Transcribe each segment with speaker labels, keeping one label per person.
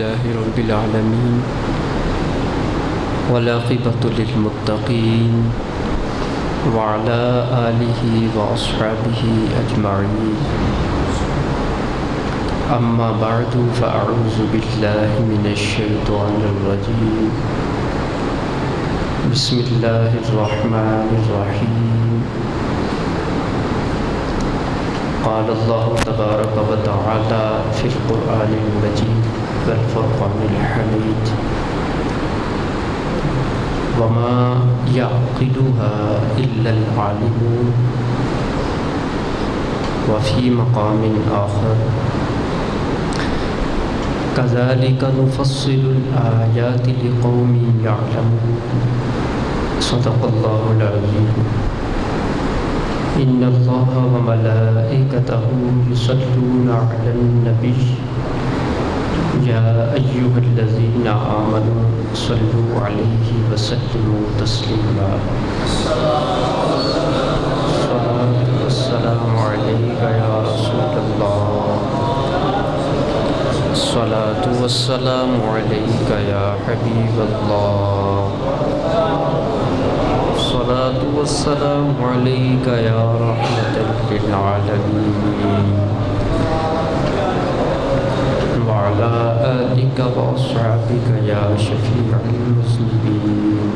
Speaker 1: لله رب العالمين والعاقبة للمتقين وعلى آله وأصحابه أجمعين أما بعد فأعوذ بالله من الشيطان الرجيم بسم الله الرحمن الرحيم قال الله تبارك وتعالى في القرآن المجيد والفرقان الحميد وما يعقلها إلا العالمون وفي مقام آخر كذلك نفصل الآيات لقوم يعلمون صدق الله العظيم إن الله وملائكته يصلون على النبي يا أيها الذين آمنوا صلوا عليه وسلموا تسليما الصلاة والسلام عليك يا رسول الله الصلاة والسلام عليك يا حبيب الله الصلاة والسلام عليك يا رحمة للعالمين وعلى آلك وأصحابك يا شفيع المذنبين.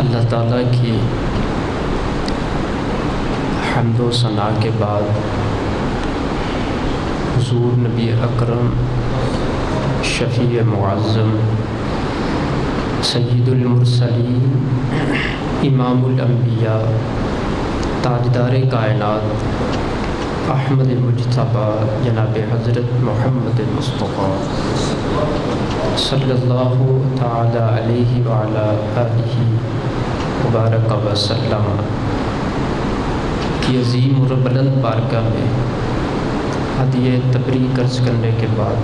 Speaker 1: اللہ تعالیٰ کی حمد و ثنا کے بعد حضور نبی اکرم شفیع معظم سید المرسلین امام الانبیاء تاجدار کائنات احمد المجتبیٰ جناب حضرت محمد مصطفیٰ صلی اللہ تعالی علیہ وعلی آلہ وبارک وسلم کی عظیم اور بلند بارگاہ میں ہدیہ تبریک عرض کرنے کے بعد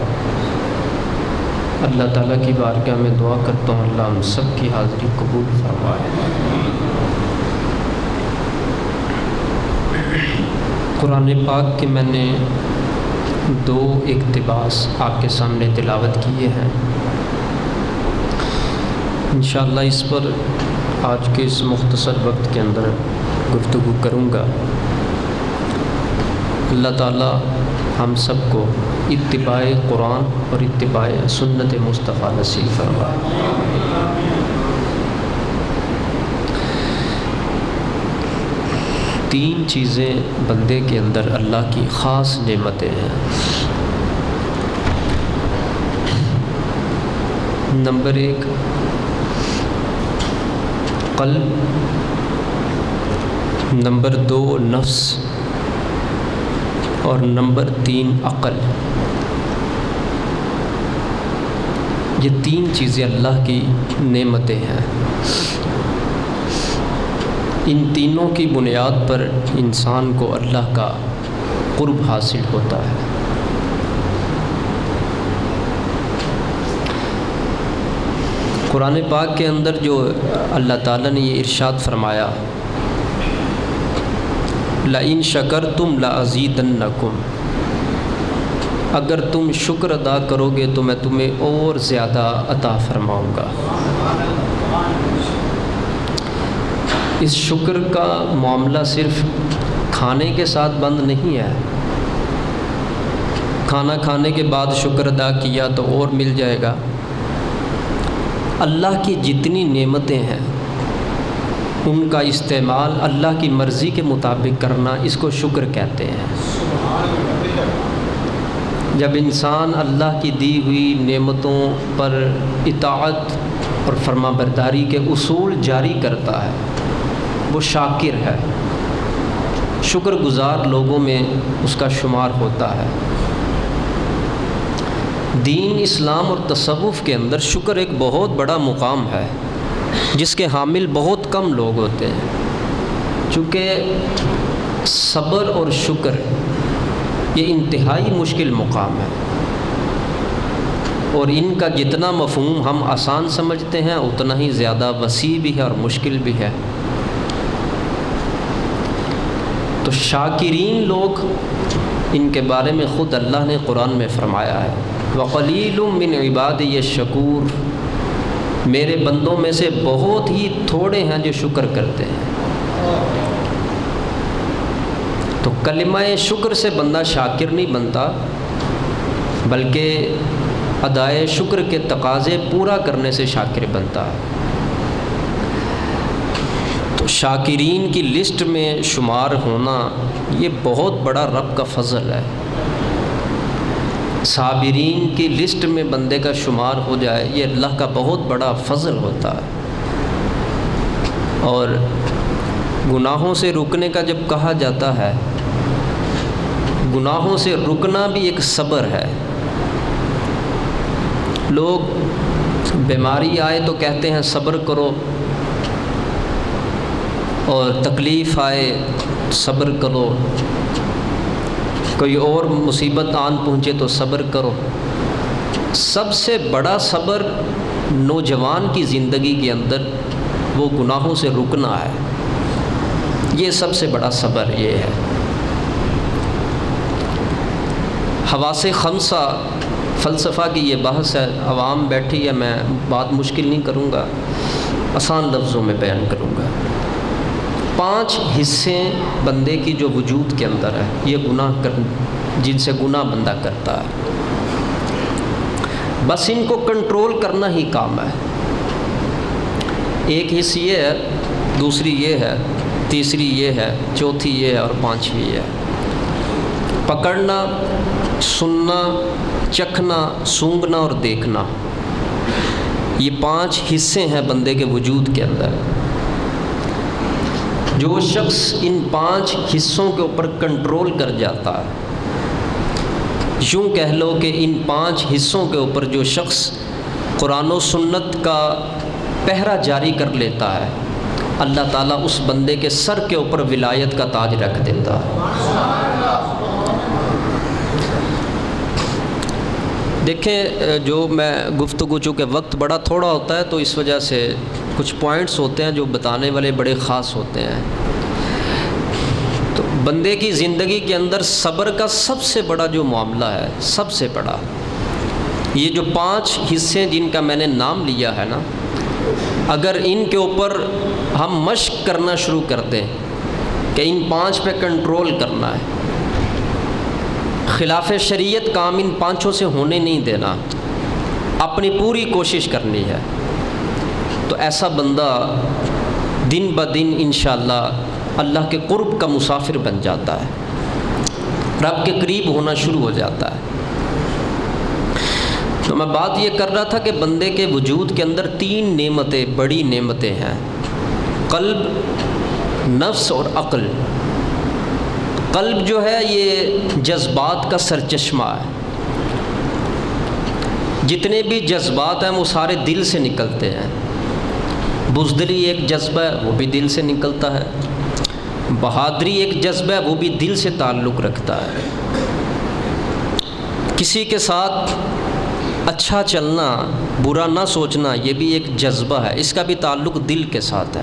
Speaker 1: اللہ تعالیٰ کی بارگاہ میں دعا کرتا ہوں اللہ ہم سب کی حاضری قبول فرمائے۔ قرآن پاک کے میں نے 2 اقتباس آپ کے سامنے تلاوت کیے ہیں، انشاءاللہ اس پر آج کے اس مختصر وقت کے اندر گفتگو کروں گا۔ اللہ تعالیٰ ہم سب کو اتباع قرآن اور اتباع سنت مصطفیٰ نصیب فرمائے۔ تین چیزیں بندے کے اندر اللہ کی خاص نعمتیں ہیں۔ نمبر 1 قلب، نمبر 2 نفس اور نمبر 3 عقل۔ یہ 3 چیزیں اللہ کی نعمتیں ہیں۔ ان تینوں کی بنیاد پر انسان کو اللہ کا قرب حاصل ہوتا ہے۔ قرآن پاک کے اندر جو اللہ تعالیٰ نے یہ ارشاد فرمایا لَإِن شَكَرْتُمْ لَأَزِيدَنَّكُمْ، اگر تم شکر ادا کرو گے تو میں تمہیں اور زیادہ عطا فرماؤں گا۔ اس شکر کا معاملہ صرف کھانے کے ساتھ بند نہیں ہے، کھانا کھانے کے بعد شکر ادا کیا تو اور مل جائے گا۔ اللہ کی جتنی نعمتیں ہیں ان کا استعمال اللہ کی مرضی کے مطابق کرنا، اس کو شکر کہتے ہیں۔ جب انسان اللہ کی دی ہوئی نعمتوں پر اطاعت اور فرما برداری کے اصول جاری کرتا ہے وہ شاکر ہے، شکر گزار لوگوں میں اس کا شمار ہوتا ہے۔ دین اسلام اور تصوف کے اندر شکر ایک بہت بڑا مقام ہے جس کے حامل بہت کم لوگ ہوتے ہیں، چونکہ صبر اور شکر یہ انتہائی مشکل مقام ہے، اور ان کا جتنا مفہوم ہم آسان سمجھتے ہیں اتنا ہی زیادہ وسیع بھی ہے اور مشکل بھی ہے۔ تو شاکرین لوگ، ان کے بارے میں خود اللہ نے قرآن میں فرمایا ہے وَقَلِيلٌ مِّنْ عِبَادِيَ الشَّكُورُ، میرے بندوں میں سے بہت ہی تھوڑے ہیں جو شکر کرتے ہیں۔ تو کلمہ شکر سے بندہ شاکر نہیں بنتا، بلکہ ادائے شکر کے تقاضے پورا کرنے سے شاکر بنتا ہے۔ تو شاکرین کی لسٹ میں شمار ہونا یہ بہت بڑا رب کا فضل ہے۔ صابرین کی لسٹ میں بندے کا شمار ہو جائے یہ اللہ کا بہت بڑا فضل ہوتا ہے۔ اور گناہوں سے رکنے کا جب کہا جاتا ہے، گناہوں سے رکنا بھی ایک صبر ہے۔ لوگ بیماری آئے تو کہتے ہیں صبر کرو، اور تکلیف آئے صبر کرو، کوئی اور مصیبت آن پہنچے تو صبر کرو۔ سب سے بڑا صبر نوجوان کی زندگی کے اندر وہ گناہوں سے رکنا ہے، یہ سب سے بڑا صبر یہ ہے۔ حواس خمسہ فلسفہ کی یہ بحث ہے، عوام بیٹھی ہے، میں بات مشکل نہیں کروں گا، آسان لفظوں میں بیان کروں گا۔ 5 حصے بندے کی جو وجود کے اندر ہے، یہ جن سے گناہ بندہ کرتا ہے، بس ان کو کنٹرول کرنا ہی کام ہے۔ ایک حصہ یہ ہے، دوسری یہ ہے، تیسری یہ ہے، چوتھی یہ ہے، اور 5ویں یہ ہے۔ پکڑنا، سننا، چکھنا، سونگھنا اور دیکھنا، یہ 5 حصے ہیں بندے کے وجود کے اندر۔ جو شخص ان 5 حصوں کے اوپر کنٹرول کر جاتا ہے، یوں کہہ لو کہ ان 5 حصوں کے اوپر جو شخص قرآن و سنت کا پہرا جاری کر لیتا ہے، اللہ تعالیٰ اس بندے کے سر کے اوپر ولایت کا تاج رکھ دیتا ہے۔ دیکھیں، جو میں گفتگو، چونکہ وقت بڑا تھوڑا ہوتا ہے تو اس وجہ سے کچھ پوائنٹس ہوتے ہیں جو بتانے والے بڑے خاص ہوتے ہیں۔ تو بندے کی زندگی کے اندر صبر کا سب سے بڑا جو معاملہ ہے، سب سے بڑا، یہ جو 5 حصے جن کا میں نے نام لیا ہے نا، اگر ان کے اوپر ہم مشق کرنا شروع کر دیں کہ ان 5 پہ کنٹرول کرنا ہے، خلاف شریعت کام ان 5 سے ہونے نہیں دینا، اپنی پوری کوشش کرنی ہے، تو ایسا بندہ دن بدن انشاءاللہ اللہ کے قرب کا مسافر بن جاتا ہے، رب کے قریب ہونا شروع ہو جاتا ہے۔ تو میں بات یہ کر رہا تھا کہ بندے کے وجود کے اندر 3 نعمتیں، بڑی نعمتیں ہیں، قلب، نفس اور عقل۔ قلب جو ہے یہ جذبات کا سرچشمہ ہے، جتنے بھی جذبات ہیں وہ سارے دل سے نکلتے ہیں۔ بزدلی ایک جذبہ ہے، وہ بھی دل سے نکلتا ہے۔ بہادری ایک جذبہ ہے، وہ بھی دل سے تعلق رکھتا ہے۔ کسی کے ساتھ اچھا چلنا، برا نہ سوچنا، یہ بھی ایک جذبہ ہے، اس کا بھی تعلق دل کے ساتھ ہے۔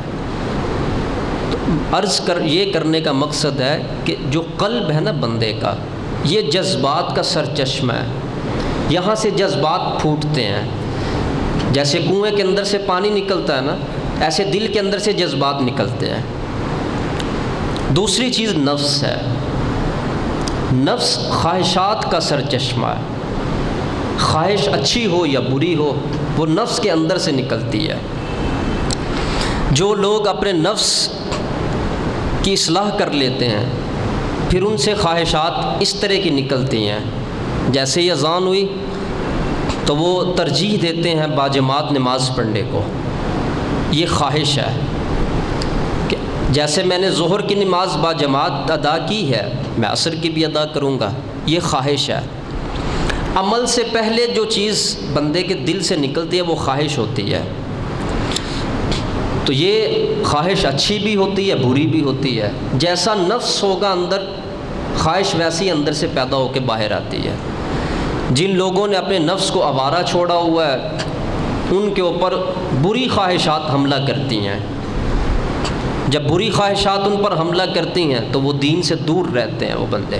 Speaker 1: یہ کرنے کا مقصد ہے کہ جو قلب ہے نا بندے کا، یہ جذبات کا سرچشمہ ہے، یہاں سے جذبات پھوٹتے ہیں، جیسے کنویں کے اندر سے پانی نکلتا ہے نا، ایسے دل کے اندر سے جذبات نکلتے ہیں۔ دوسری چیز نفس ہے، نفس خواہشات کا سرچشمہ ہے، خواہش اچھی ہو یا بری ہو وہ نفس کے اندر سے نکلتی ہے۔ جو لوگ اپنے نفس کی اصلاح کر لیتے ہیں، پھر ان سے خواہشات اس طرح کی نکلتی ہیں، جیسے ہی اذان ہوئی تو وہ ترجیح دیتے ہیں باجماعت نماز پڑھنے کو، یہ خواہش ہے کہ جیسے میں نے ظہر کی نماز باجماعت ادا کی ہے میں عصر کی بھی ادا کروں گا، یہ خواہش ہے۔ عمل سے پہلے جو چیز بندے کے دل سے نکلتی ہے وہ خواہش ہوتی ہے، تو یہ خواہش اچھی بھی ہوتی ہے بری بھی ہوتی ہے، جیسا نفس ہوگا اندر خواہش ویسی اندر سے پیدا ہو کے باہر آتی ہے۔ جن لوگوں نے اپنے نفس کو آوارہ چھوڑا ہوا ہے ان کے اوپر بری خواہشات حملہ کرتی ہیں، جب بری خواہشات ان پر حملہ کرتی ہیں تو وہ دین سے دور رہتے ہیں وہ بندے۔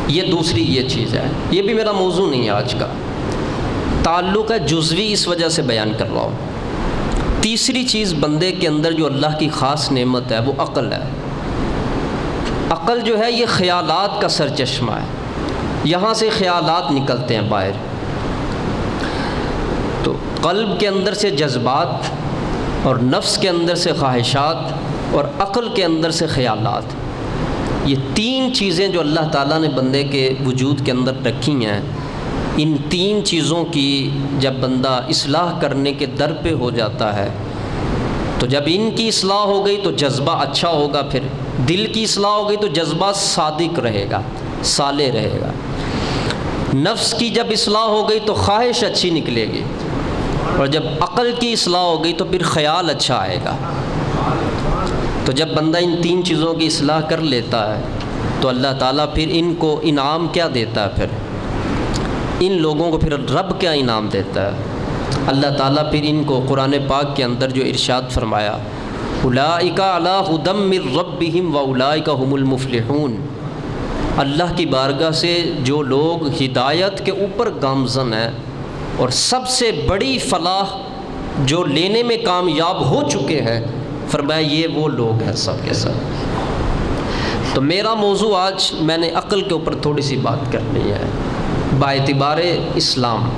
Speaker 1: یہ دوسری یہ چیز ہے، یہ بھی میرا موضوع نہیں ہے آج کا، تعلق ہے جزوی، اس وجہ سے بیان کر رہا ہوں۔ تیسری چیز بندے کے اندر جو اللہ کی خاص نعمت ہے وہ عقل ہے۔ عقل جو ہے یہ خیالات کا سرچشمہ ہے، یہاں سے خیالات نکلتے ہیں باہر۔ تو قلب کے اندر سے جذبات، اور نفس کے اندر سے خواہشات، اور عقل کے اندر سے خیالات، یہ تین چیزیں جو اللہ تعالیٰ نے بندے کے وجود کے اندر رکھی ہیں، ان تین چیزوں کی جب بندہ اصلاح کرنے کے در پہ ہو جاتا ہے تو جب ان کی اصلاح ہو گئی تو جذبہ اچھا ہوگا، پھر دل کی اصلاح ہو گئی تو جذبہ صادق رہے گا، صالح رہے گا، نفس کی جب اصلاح ہو گئی تو خواہش اچھی نکلے گی، اور جب عقل کی اصلاح ہو گئی تو پھر خیال اچھا آئے گا۔ تو جب بندہ ان تین چیزوں کی اصلاح کر لیتا ہے تو اللہ تعالیٰ پھر ان کو انعام کیا دیتا ہے، پھر ان لوگوں کو پھر رب کیا انعام دیتا ہے؟ اللہ تعالیٰ پھر ان کو قرآن پاک کے اندر جو ارشاد فرمایا، اولئک علی ھدی من ربہم واولئک ھم المفلحون، اللہ کی بارگاہ سے جو لوگ ہدایت کے اوپر گامزن ہیں اور سب سے بڑی فلاح جو لینے میں کامیاب ہو چکے ہیں، فرمایا یہ وہ لوگ ہیں سب کے سب۔ تو میرا موضوع آج میں نے عقل کے اوپر تھوڑی سی بات کرنی ہے باعتبار اسلام۔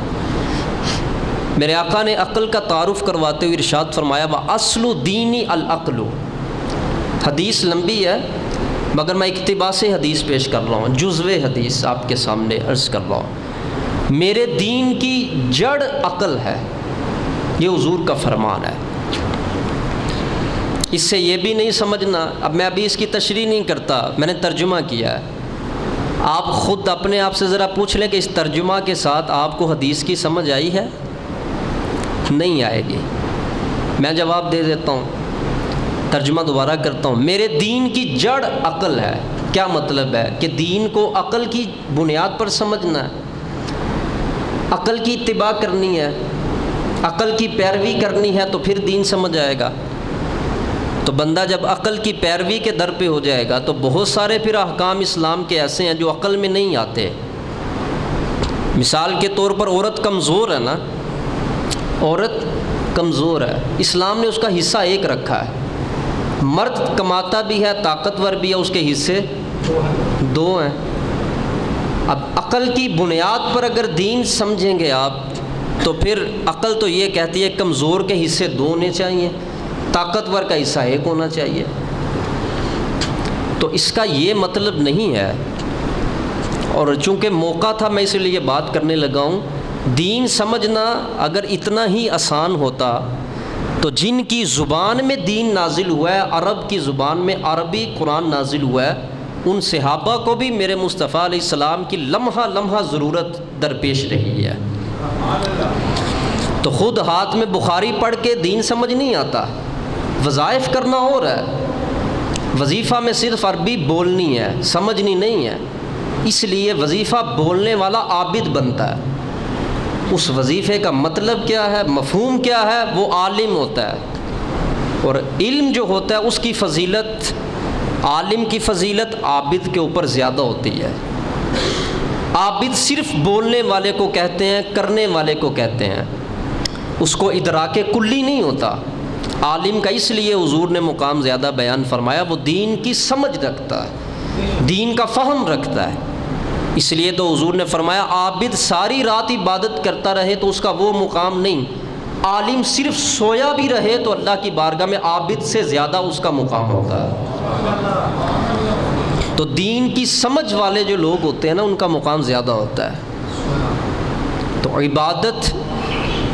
Speaker 1: میرے آقا نے عقل کا تعارف کرواتے ہوئے ارشاد فرمایا وَأَصْلُ دِينِ الْعَقْلُ۔ حدیث لمبی ہے مگر میں اقتباس حدیث پیش کر رہا ہوں، جزو حدیث آپ کے سامنے عرض کر رہا ہوں۔ میرے دین کی جڑ عقل ہے، یہ حضور کا فرمان ہے۔ اس سے یہ بھی نہیں سمجھنا، اب میں ابھی اس کی تشریح نہیں کرتا، میں نے ترجمہ کیا ہے، آپ خود اپنے آپ سے ذرا پوچھ لیں کہ اس ترجمہ کے ساتھ آپ کو حدیث کی سمجھ آئی ہے؟ نہیں آئے گی۔ میں جواب دے دیتا ہوں، ترجمہ دوبارہ کرتا ہوں۔ میرے دین کی جڑ عقل ہے، کیا مطلب ہے کہ دین کو عقل کی بنیاد پر سمجھنا ہے، عقل کی اتباع کرنی ہے، عقل کی پیروی کرنی ہے تو پھر دین سمجھ آئے گا۔ تو بندہ جب عقل کی پیروی کے در پہ ہو جائے گا تو بہت سارے پھر احکام اسلام کے ایسے ہیں جو عقل میں نہیں آتے۔ مثال کے طور پر عورت کمزور ہے نا، عورت کمزور ہے، اسلام نے اس کا حصہ ایک رکھا ہے۔ مرد کماتا بھی ہے، طاقتور بھی ہے، اس کے حصے دو ہیں۔ اب عقل کی بنیاد پر اگر دین سمجھیں گے آپ تو پھر عقل تو یہ کہتی ہے کمزور کے حصے دو ہونے چاہیے، طاقتور کا حصہ ایک ہونا چاہیے۔ تو اس کا یہ مطلب نہیں ہے، اور چونکہ موقع تھا میں اسی لیے بات کرنے لگا ہوں، دین سمجھنا اگر اتنا ہی آسان ہوتا تو جن کی زبان میں دین نازل ہوا ہے، عرب کی زبان میں عربی قرآن نازل ہوا ہے، ان صحابہ کو بھی میرے مصطفیٰ علیہ السلام کی لمحہ لمحہ ضرورت درپیش رہی ہے۔ تو خود ہاتھ میں بخاری پڑھ کے دین سمجھ نہیں آتا، وظائف کرنا ہو رہا ہے، وظیفہ میں صرف عربی بولنی ہے، سمجھنی نہیں ہے، اس لیے وظیفہ بولنے والا عابد بنتا ہے۔ اس وظیفے کا مطلب کیا ہے، مفہوم کیا ہے، وہ عالم ہوتا ہے، اور علم جو ہوتا ہے اس کی فضیلت، عالم کی فضیلت عابد کے اوپر زیادہ ہوتی ہے۔ عابد صرف بولنے والے کو کہتے ہیں، کرنے والے کو کہتے ہیں، اس کو ادراک کلی نہیں ہوتا۔ عالم کا اس لیے حضور نے مقام زیادہ بیان فرمایا، وہ دین کی سمجھ رکھتا ہے، دین کا فہم رکھتا ہے۔ اس لیے تو حضور نے فرمایا عابد ساری رات عبادت کرتا رہے تو اس کا وہ مقام نہیں، عالم صرف سویا بھی رہے تو اللہ کی بارگاہ میں عابد سے زیادہ اس کا مقام ہوتا ہے۔ تو دین کی سمجھ والے جو لوگ ہوتے ہیں نا، ان کا مقام زیادہ ہوتا ہے۔ تو عبادت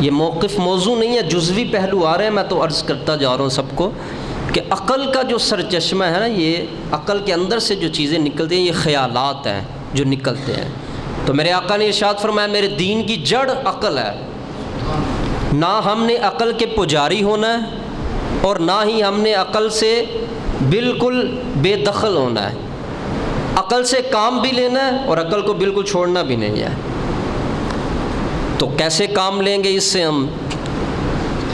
Speaker 1: یہ موقف موضوع نہیں ہے، جزوی پہلو آ رہے ہیں، میں تو عرض کرتا جا رہا ہوں سب کو کہ عقل کا جو سرچشمہ ہے نا، یہ عقل کے اندر سے جو چیزیں نکلتی ہیں یہ خیالات ہیں جو نکلتے ہیں۔ تو میرے آقا نے ارشاد فرمایا میرے دین کی جڑ عقل ہے، نہ ہم نے عقل کے پجاری ہونا ہے اور نہ ہی ہم نے عقل سے بالکل بے دخل ہونا ہے، عقل سے کام بھی لینا ہے اور عقل کو بالکل چھوڑنا بھی نہیں ہے۔ تو کیسے کام لیں گے اس سے ہم؟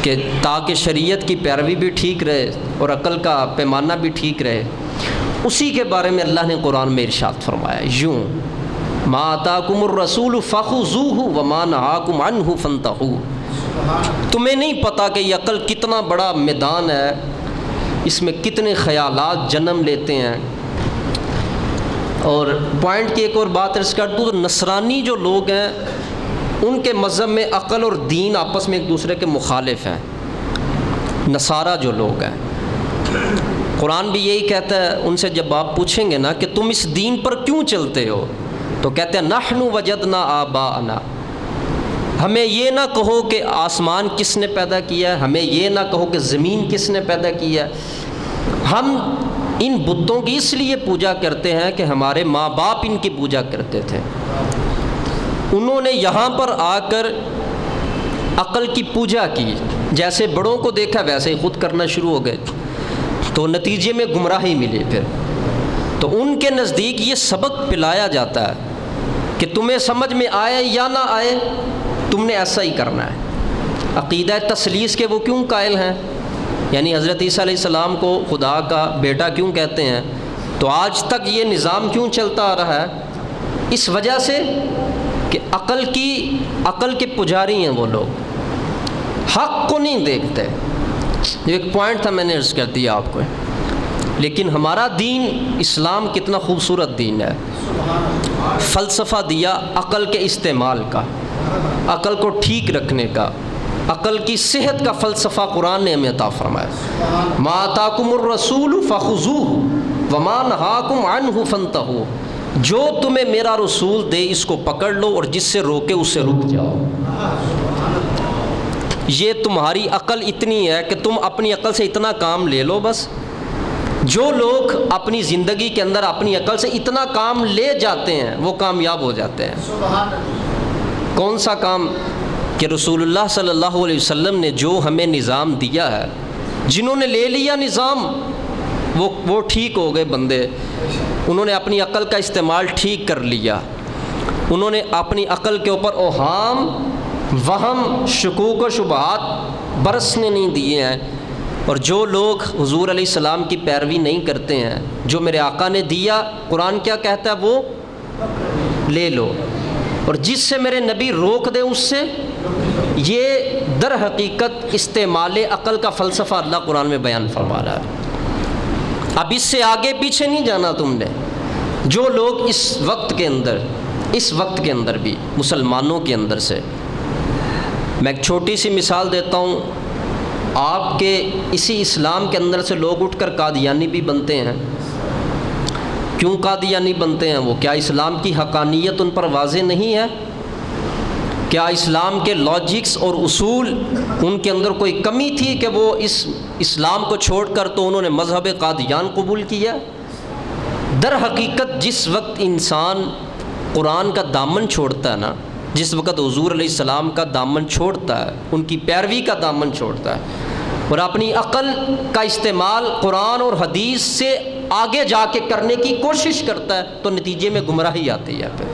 Speaker 1: کہ تاکہ شریعت کی پیروی بھی ٹھیک رہے اور عقل کا پیمانہ بھی ٹھیک رہے، اسی کے بارے میں اللہ نے قرآن میں ارشاد فرمایا یوں ما آتاکم الرسول فخذوہ وما نہاکم عنہ فانتہوا۔ تمہیں نہیں پتہ کہ یہ عقل کتنا بڑا میدان ہے، اس میں کتنے خیالات جنم لیتے ہیں۔ اور پوائنٹ کی ایک اور بات عرض کر دوں تو نصرانی جو لوگ ہیں ان کے مذہب میں عقل اور دین آپس میں ایک دوسرے کے مخالف ہیں۔ نصارہ جو لوگ ہیں، قرآن بھی یہی کہتا ہے، ان سے جب آپ پوچھیں گے نا کہ تم اس دین پر کیوں چلتے ہو، تو کہتے ہیں نحن وجدنا آباءنا، ہمیں یہ نہ کہو کہ آسمان کس نے پیدا کیا ہے، ہمیں یہ نہ کہو کہ زمین کس نے پیدا کیا ہے، ہم ان بتوں کی اس لیے پوجا کرتے ہیں کہ ہمارے ماں باپ ان کی پوجا کرتے تھے، انہوں نے یہاں پر آ کر عقل کی پوجا کی، جیسے بڑوں کو دیکھا ویسے ہی خود کرنا شروع ہو گئے، تو نتیجے میں گمراہی ملی۔ پھر تو ان کے نزدیک یہ سبق پلایا جاتا ہے کہ تمہیں سمجھ میں آئے یا نہ آئے تم نے ایسا ہی کرنا ہے۔ عقیدہ تثلیث کے وہ کیوں قائل ہیں، یعنی حضرت عیسیٰ علیہ السلام کو خدا کا بیٹا کیوں کہتے ہیں، تو آج تک یہ نظام کیوں چلتا آ رہا ہے، اس وجہ سے کہ عقل کے پجاری ہیں وہ لوگ، حق کو نہیں دیکھتے۔ ایک پوائنٹ تھا میں نے عرض کر دیا آپ کو، لیکن ہمارا دین اسلام کتنا خوبصورت دین ہے، فلسفہ دیا عقل کے استعمال کا، عقل کو ٹھیک رکھنے کا، عقل کی صحت کا فلسفہ قرآن نے ہمیں عطا فرمایا۔ ما آتاکم الرسول فخذوہ وما نہاکم عنہ فانتہوا، جو تمہیں میرا رسول دے اس کو پکڑ لو اور جس سے روکے اس سے رک جاؤ۔ یہ تمہاری عقل اتنی ہے کہ تم اپنی عقل سے اتنا کام لے لو بس۔ جو لوگ اپنی زندگی کے اندر اپنی عقل سے اتنا کام لے جاتے ہیں وہ کامیاب ہو جاتے ہیں۔ کون سا کام؟ کہ رسول اللہ صلی اللہ علیہ وسلم نے جو ہمیں نظام دیا ہے، جنہوں نے لے لیا نظام وہ ٹھیک ہو گئے بندے، انہوں نے اپنی عقل کا استعمال ٹھیک کر لیا، انہوں نے اپنی عقل کے اوپر اوہام، وہم، شکوک و شبہات برسنے نہیں دیے ہیں۔ اور جو لوگ حضور علیہ السلام کی پیروی نہیں کرتے ہیں، جو میرے آقا نے دیا، قرآن کیا کہتا ہے، وہ لے لو، اور جس سے میرے نبی روک دے اس سے، یہ در حقیقت استعمال عقل کا فلسفہ اللہ قرآن میں بیان فرما رہا ہے۔ اب اس سے آگے پیچھے نہیں جانا تم نے۔ جو لوگ اس وقت کے اندر بھی مسلمانوں کے اندر سے، میں ایک چھوٹی سی مثال دیتا ہوں، آپ کے اسی اسلام کے اندر سے لوگ اٹھ کر قادیانی بھی بنتے ہیں۔ کیوں قادیانی بنتے ہیں وہ؟ کیا اسلام کی حقانیت ان پر واضح نہیں ہے؟ کیا اسلام کے لاجکس اور اصول ان کے اندر کوئی کمی تھی کہ وہ اس اسلام کو چھوڑ کر تو انہوں نے مذہب قادیان قبول کیا؟ در حقیقت جس وقت انسان قرآن کا دامن چھوڑتا ہے نا، جس وقت حضور علیہ السلام کا دامن چھوڑتا ہے، ان کی پیروی کا دامن چھوڑتا ہے اور اپنی عقل کا استعمال قرآن اور حدیث سے آگے جا کے کرنے کی کوشش کرتا ہے، تو نتیجے میں گمراہی آتی ہے۔ پھر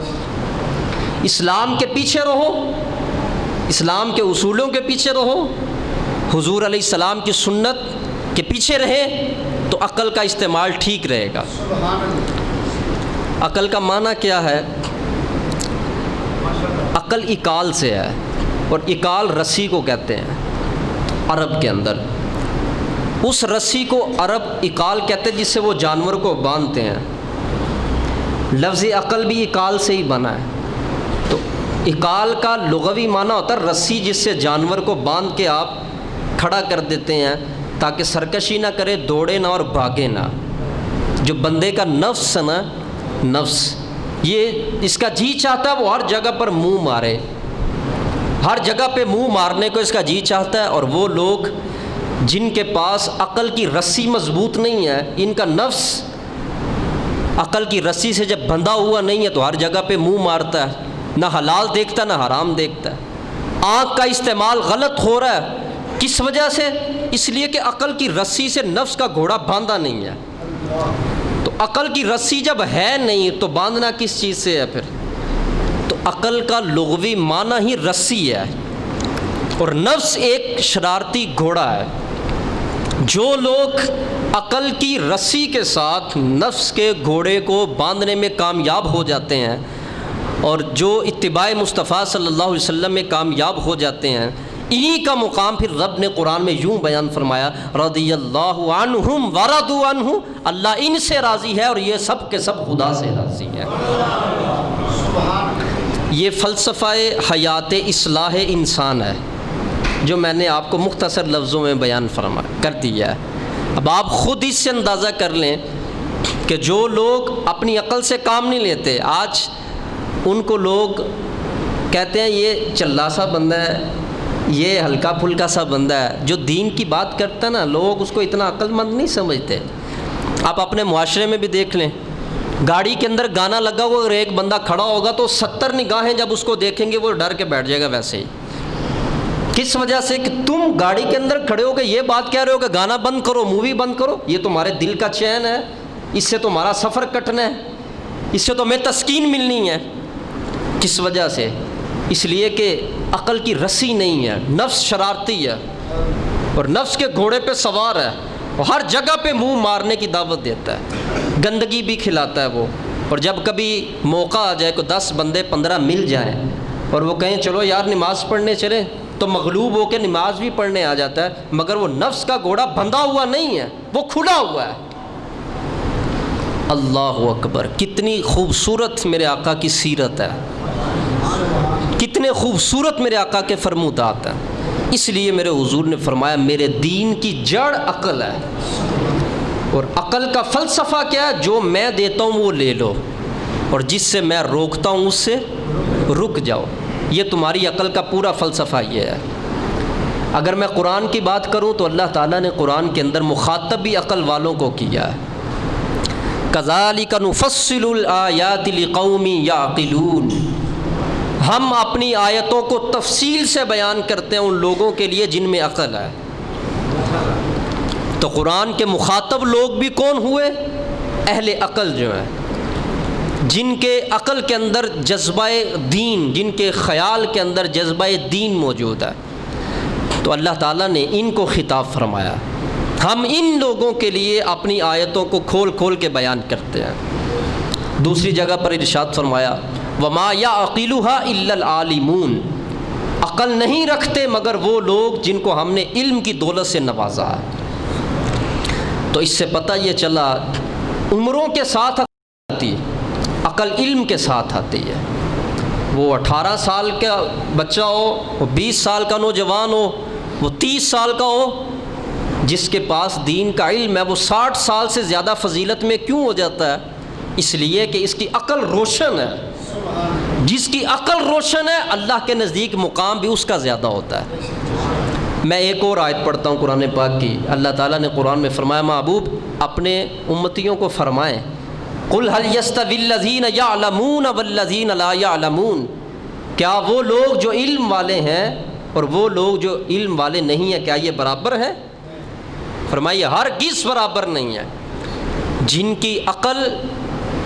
Speaker 1: اسلام کے پیچھے رہو، اسلام کے اصولوں کے پیچھے رہو، حضور علیہ السلام کی سنت کے پیچھے رہے تو عقل کا استعمال ٹھیک رہے گا۔ عقل کا معنی کیا ہے؟ عقل اکال سے ہے، اور اکال رسی کو کہتے ہیں عرب کے اندر۔ اس رسی کو عرب اکال کہتے ہیں جس سے وہ جانور کو باندھتے ہیں۔ لفظ عقل بھی اکال سے ہی بنا ہے۔ تو اکال کا لغوی معنی ہوتا ہے رسی جس سے جانور کو باندھ کے آپ کھڑا کر دیتے ہیں تاکہ سرکشی نہ کرے، دوڑے نہ اور بھاگے نہ۔ جو بندے کا نفس ہے نا، نفس، یہ اس کا جی چاہتا ہے وہ ہر جگہ پر منہ مارے، ہر جگہ پہ منہ مارنے کو اس کا جی چاہتا ہے۔ اور وہ لوگ جن کے پاس عقل کی رسی مضبوط نہیں ہے، ان کا نفس عقل کی رسی سے جب بندھا ہوا نہیں ہے تو ہر جگہ پہ منہ مارتا ہے، نہ حلال دیکھتا نہ حرام دیکھتا ہے۔ آنکھ کا استعمال غلط ہو رہا ہے، کس وجہ سے؟ اس لیے کہ عقل کی رسی سے نفس کا گھوڑا باندھا نہیں ہے۔ تو عقل کی رسی جب ہے نہیں تو باندھنا کس چیز سے ہے پھر؟ تو عقل کا لغوی معنی ہی رسی ہے۔ اور نفس ایک شرارتی گھوڑا ہے. جو لوگ عقل کی رسی کے ساتھ نفس کے گھوڑے کو باندھنے میں کامیاب ہو جاتے ہیں اور جو اتباع مصطفیٰ صلی اللہ علیہ وسلم میں کامیاب ہو جاتے ہیں، انہی کا مقام پھر رب نے قرآن میں یوں بیان فرمایا، رضی اللہ عنہم ورضوا عنہ، اللہ ان سے راضی ہے اور یہ سب کے سب خدا سے راضی ہے. یہ فلسفہ حیات اصلاح انسان ہے جو میں نے آپ کو مختصر لفظوں میں بیان کر دیا ہے. اب آپ خود اس سے اندازہ کر لیں کہ جو لوگ اپنی عقل سے کام نہیں لیتے، آج ان کو لوگ کہتے ہیں یہ چلا سا بندہ ہے، یہ ہلکا پھلکا سا بندہ ہے. جو دین کی بات کرتا ہے نا، لوگ اس کو اتنا عقل مند نہیں سمجھتے. آپ اپنے معاشرے میں بھی دیکھ لیں، گاڑی کے اندر گانا لگا ہوا اگر ایک بندہ کھڑا ہوگا تو 70 نگاہیں جب اس کو دیکھیں گے وہ ڈر کے بیٹھ جائے گا ویسے ہی. کس وجہ سے کہ تم گاڑی کے اندر کھڑے ہو کے یہ بات کہہ رہے ہو کہ گانا بند کرو، مووی بند کرو. یہ تمہارے دل کا چین ہے، اس سے تمہارا سفر کٹنا ہے، اس سے تمہیں تسکین ملنی ہے. کس وجہ سے؟ اس لیے کہ عقل کی رسی نہیں ہے، نفس شرارتی ہے اور نفس کے گھوڑے پہ سوار ہے، اور ہر جگہ پہ منہ مارنے کی دعوت دیتا ہے، گندگی بھی کھلاتا ہے وہ. اور جب کبھی موقع آ جائے کہ 10 بندے 15 مل جائیں اور وہ کہیں چلو یار نماز پڑھنے چلیں، تو مغلوب ہو کے نماز بھی پڑھنے آ جاتا ہے، مگر وہ نفس کا گھوڑا بندھا ہوا نہیں ہے، وہ کھلا ہوا ہے. اللہ اکبر! کتنی خوبصورت میرے آقا کی سیرت ہے، کتنے خوبصورت میرے آقا کے فرمودات ہیں. اس لیے میرے حضور نے فرمایا میرے دین کی جڑ عقل ہے، اور عقل کا فلسفہ کیا ہے؟ جو میں دیتا ہوں وہ لے لو، اور جس سے میں روکتا ہوں اس سے رک جاؤ. یہ تمہاری عقل کا پورا فلسفہ یہ ہے. اگر میں قرآن کی بات کروں تو اللہ تعالیٰ نے قرآن کے اندر مخاطب بھی عقل والوں کو کیا ہے. کذالک نفصل الآیات لقوم یعقلون، ہم اپنی آیتوں کو تفصیل سے بیان کرتے ہیں ان لوگوں کے لیے جن میں عقل ہے. تو قرآن کے مخاطب لوگ بھی کون ہوئے؟ اہل عقل جو ہیں، جن کے عقل کے اندر جذبہ دین، جن کے خیال کے اندر جذبہ دین موجود ہے. تو اللہ تعالیٰ نے ان کو خطاب فرمایا. ہم ان لوگوں کے لیے اپنی آیتوں کو کھول کھول کے بیان کرتے ہیں. دوسری جگہ پر ارشاد فرمایا وَمَا يَعْقِلُهَا إِلَّا الْعَالِمُونَ، عقل نہیں رکھتے مگر وہ لوگ جن کو ہم نے علم کی دولت سے نوازا ہے. تو اس سے پتہ یہ چلا عمروں کے ساتھ آتی، عقل علم کے ساتھ آتی ہے. وہ 18 سال کا بچہ ہو، وہ 20 سال کا نوجوان ہو، وہ 30 سال کا ہو، جس کے پاس دین کا علم ہے وہ 60 سال سے زیادہ فضیلت میں کیوں ہو جاتا ہے؟ اس لیے کہ اس کی عقل روشن ہے. جس کی عقل روشن ہے اللہ کے نزدیک مقام بھی اس کا زیادہ ہوتا ہے. میں ایک اور آیت پڑھتا ہوں قرآن پاک کی. اللہ تعالیٰ نے قرآن میں فرمایا محبوب اپنے امتیوں کو فرمائیں قُلْ هَلْ يَسْتَوِي الَّذِينَ يَعْلَمُونَ وَالَّذِينَ لَا يَعْلَمُونَ، کیا وہ لوگ جو علم والے ہیں اور وہ لوگ جو علم والے نہیں ہیں کیا یہ برابر ہیں؟ فرمائیے ہرگز برابر نہیں ہے. جن کی عقل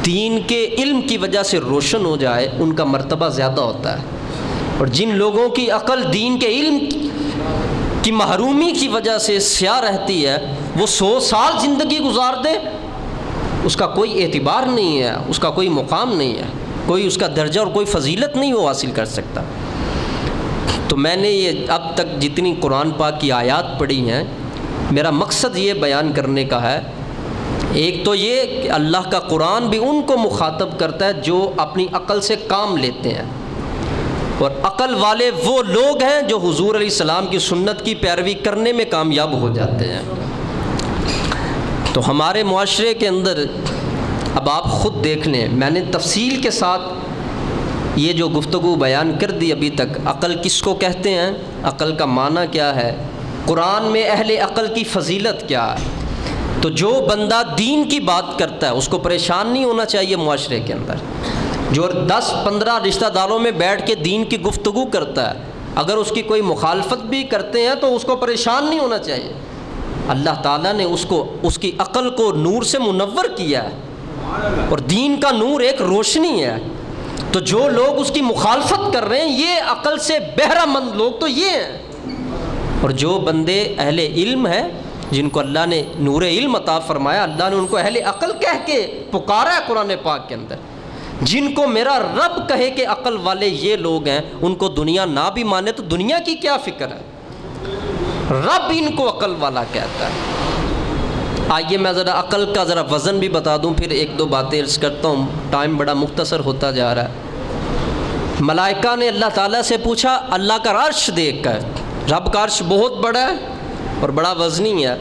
Speaker 1: دین کے علم کی وجہ سے روشن ہو جائے ان کا مرتبہ زیادہ ہوتا ہے، اور جن لوگوں کی عقل دین کے علم کی محرومی کی وجہ سے سیاہ رہتی ہے وہ 100 سال زندگی گزار دے، اس کا کوئی اعتبار نہیں ہے، اس کا کوئی مقام نہیں ہے، کوئی اس کا درجہ اور کوئی فضیلت نہیں وہ حاصل کر سکتا. تو میں نے یہ اب تک جتنی قرآن پاک کی آیات پڑھی ہیں میرا مقصد یہ بیان کرنے کا ہے، ایک تو یہ کہ اللہ کا قرآن بھی ان کو مخاطب کرتا ہے جو اپنی عقل سے کام لیتے ہیں، اور عقل والے وہ لوگ ہیں جو حضور علیہ السلام کی سنت کی پیروی کرنے میں کامیاب ہو جاتے ہیں. تو ہمارے معاشرے کے اندر اب آپ خود دیکھ لیں، میں نے تفصیل کے ساتھ یہ جو گفتگو بیان کر دی ابھی تک، عقل کس کو کہتے ہیں، عقل کا معنی کیا ہے، قرآن میں اہل عقل کی فضیلت کیا ہے. تو جو بندہ دین کی بات کرتا ہے اس کو پریشان نہیں ہونا چاہیے معاشرے کے اندر. جو 10-15 رشتہ داروں میں بیٹھ کے دین کی گفتگو کرتا ہے اگر اس کی کوئی مخالفت بھی کرتے ہیں تو اس کو پریشان نہیں ہونا چاہیے. اللہ تعالیٰ نے اس کی عقل کو نور سے منور کیا ہے، اور دین کا نور ایک روشنی ہے. تو جو لوگ اس کی مخالفت کر رہے ہیں یہ عقل سے بہرہ مند لوگ تو یہ ہیں. اور جو بندے اہل علم ہیں جن کو اللہ نے نور علم عطا فرمایا، اللہ نے ان کو اہل عقل کہہ کے پکارا ہے قرآن پاک کے اندر. جن کو میرا رب کہے کہ عقل والے یہ لوگ ہیں، ان کو دنیا نہ بھی مانے تو دنیا کی کیا فکر ہے، رب ان کو عقل والا کہتا ہے. آئیے میں ذرا عقل کا ذرا وزن بھی بتا دوں، پھر ایک دو باتیں عرض کرتا ہوں، ٹائم بڑا مختصر ہوتا جا رہا ہے. ملائکہ نے اللہ تعالیٰ سے پوچھا اللہ کا عرش دیکھ کر، رب کا عرش بہت بڑا ہے اور بڑا وزنی ہے.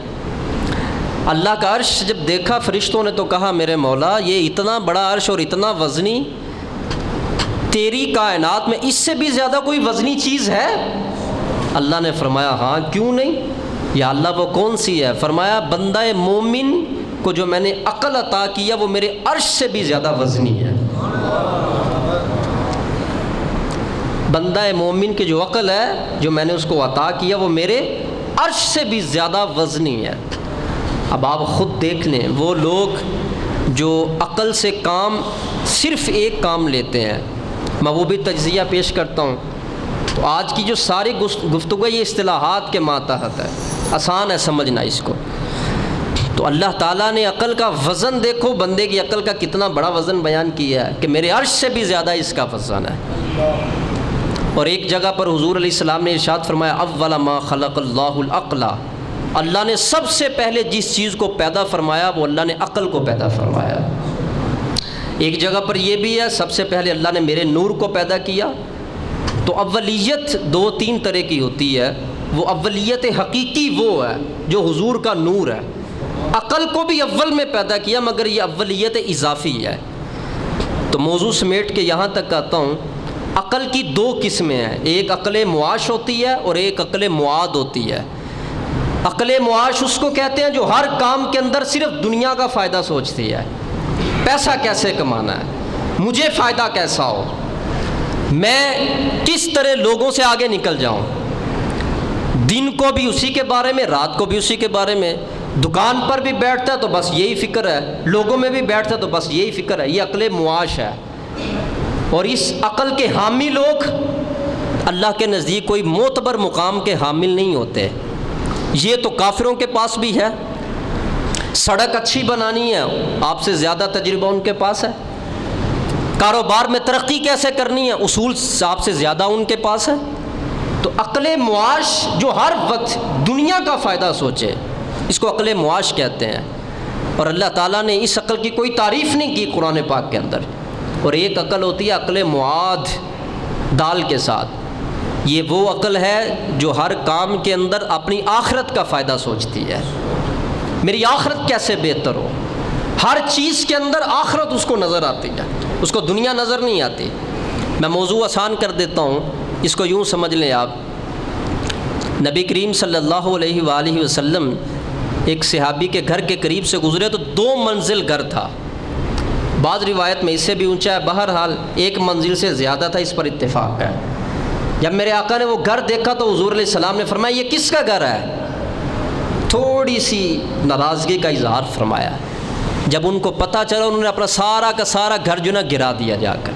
Speaker 1: اللہ کا عرش جب دیکھا فرشتوں نے تو کہا میرے مولا یہ اتنا بڑا عرش اور اتنا وزنی، تیری کائنات میں اس سے بھی زیادہ کوئی وزنی چیز ہے؟ اللہ نے فرمایا ہاں کیوں نہیں یا اللہ وہ کون سی ہے؟ فرمایا بندہ مومن کو جو میں نے عقل عطا کیا وہ میرے عرش سے بھی زیادہ وزنی ہے. بندہ مومن کی جو عقل ہے جو میں نے اس کو عطا کیا وہ میرے عرش سے بھی زیادہ وزنی ہے. اب آپ خود دیکھ لیں وہ لوگ جو عقل سے کام صرف ایک کام لیتے ہیں، میں وہ بھی تجزیہ پیش کرتا ہوں. تو آج کی جو ساری گفتگو یہ اصطلاحات کے ماتحت ہے، آسان ہے سمجھنا اس کو. تو اللہ تعالیٰ نے عقل کا وزن دیکھو، بندے کی عقل کا کتنا بڑا وزن بیان کیا ہے کہ میرے عرش سے بھی زیادہ اس کا وزن ہے. اور ایک جگہ پر حضور علیہ السلام نے ارشاد فرمایا اول ما خلق اللہ العقل، اللہ نے سب سے پہلے جس چیز کو پیدا فرمایا وہ اللہ نے عقل کو پیدا فرمایا. ایک جگہ پر یہ بھی ہے سب سے پہلے اللہ نے میرے نور کو پیدا کیا. تو اولیت دو تین طرح کی ہوتی ہے. وہ اولیت حقیقی وہ ہے جو حضور کا نور ہے. عقل کو بھی اول میں پیدا کیا مگر یہ اولیت اضافی ہے. تو موضوع سمیٹ کے یہاں تک آتا ہوں. عقل کی دو قسمیں ہیں، ایک عقل معاش ہوتی ہے اور ایک عقل معاد ہوتی ہے. عقل معاش اس کو کہتے ہیں جو ہر کام کے اندر صرف دنیا کا فائدہ سوچتی ہے، پیسہ کیسے کمانا ہے، مجھے فائدہ کیسا ہو، میں کس طرح لوگوں سے آگے نکل جاؤں. دن کو بھی اسی کے بارے میں، رات کو بھی اسی کے بارے میں. دکان پر بھی بیٹھتا ہے تو بس یہی فکر ہے، لوگوں میں بھی بیٹھتا ہے تو بس یہی فکر ہے. یہ عقل معاش ہے. اور اس عقل کے حامی لوگ اللہ کے نزدیک کوئی معتبر مقام کے حامل نہیں ہوتے. یہ تو کافروں کے پاس بھی ہے. سڑک اچھی بنانی ہے آپ سے زیادہ تجربہ ان کے پاس ہے. کاروبار میں ترقی کیسے کرنی ہے اصول آپ سے زیادہ ان کے پاس ہے. تو عقل معاش جو ہر وقت دنیا کا فائدہ سوچے اس کو عقل معاش کہتے ہیں. اور اللہ تعالیٰ نے اس عقل کی کوئی تعریف نہیں کی قرآن پاک کے اندر. اور ایک عقل ہوتی ہے عقل معاد دال کے ساتھ. یہ وہ عقل ہے جو ہر کام کے اندر اپنی آخرت کا فائدہ سوچتی ہے. میری آخرت کیسے بہتر ہو، ہر چیز کے اندر آخرت اس کو نظر آتی ہے، اس کو دنیا نظر نہیں آتی. میں موضوع آسان کر دیتا ہوں، اس کو یوں سمجھ لیں آپ. نبی کریم صلی اللہ علیہ وآلہ وسلم ایک صحابی کے گھر کے قریب سے گزرے تو 2 منزل گھر تھا. بعض روایت میں اس سے بھی اونچا ہے، بہرحال 1 منزل سے زیادہ تھا، اس پر اتفاق ہے. جب میرے آقا نے وہ گھر دیکھا تو حضور علیہ السلام نے فرمایا یہ کس کا گھر ہے؟ تھوڑی سی ناراضگی کا اظہار فرمایا. جب ان کو پتہ چلا انہوں نے اپنا سارا کا سارا گھر جو نا گرا دیا جا کر.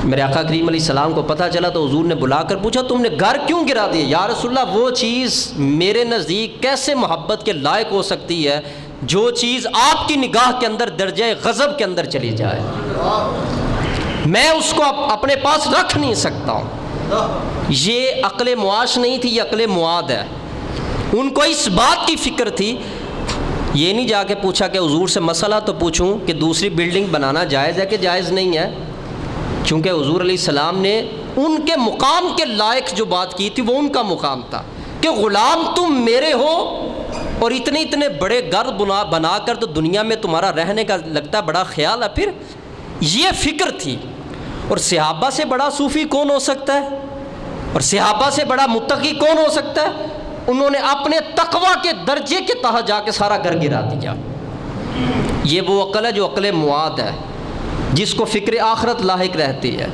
Speaker 1: میرے آقا کریم علیہ السلام کو پتہ چلا تو حضور نے بلا کر پوچھا تم نے گھر کیوں گرا دیا؟ یا رسول اللہ وہ چیز میرے نزدیک کیسے محبت کے لائق ہو سکتی ہے جو چیز آپ کی نگاہ کے اندر درجہ غضب کے اندر چلی جائے، میں اس کو اپنے پاس رکھ نہیں سکتا ہوں. یہ عقل معاش نہیں تھی، یہ عقل معاد ہے. ان کو اس بات کی فکر تھی. یہ نہیں جا کے پوچھا کہ حضور سے مسئلہ تو پوچھوں کہ دوسری بلڈنگ بنانا جائز ہے کہ جائز نہیں ہے، چونکہ حضور علیہ السلام نے ان کے مقام کے لائق جو بات کی تھی وہ ان کا مقام تھا کہ غلام تم میرے ہو اور اتنے بڑے گھر بنا کر تو دنیا میں تمہارا رہنے کا لگتا ہے بڑا خیال ہے. پھر یہ فکر تھی. اور صحابہ سے بڑا صوفی کون ہو سکتا ہے اور صحابہ سے بڑا متقی کون ہو سکتا ہے؟ انہوں نے اپنے تقوی کے درجے کے تحت جا کے سارا گھر گرا دیا. یہ وہ عقل ہے جو عقل معاد ہے، جس کو فکر آخرت لاحق رہتی ہے.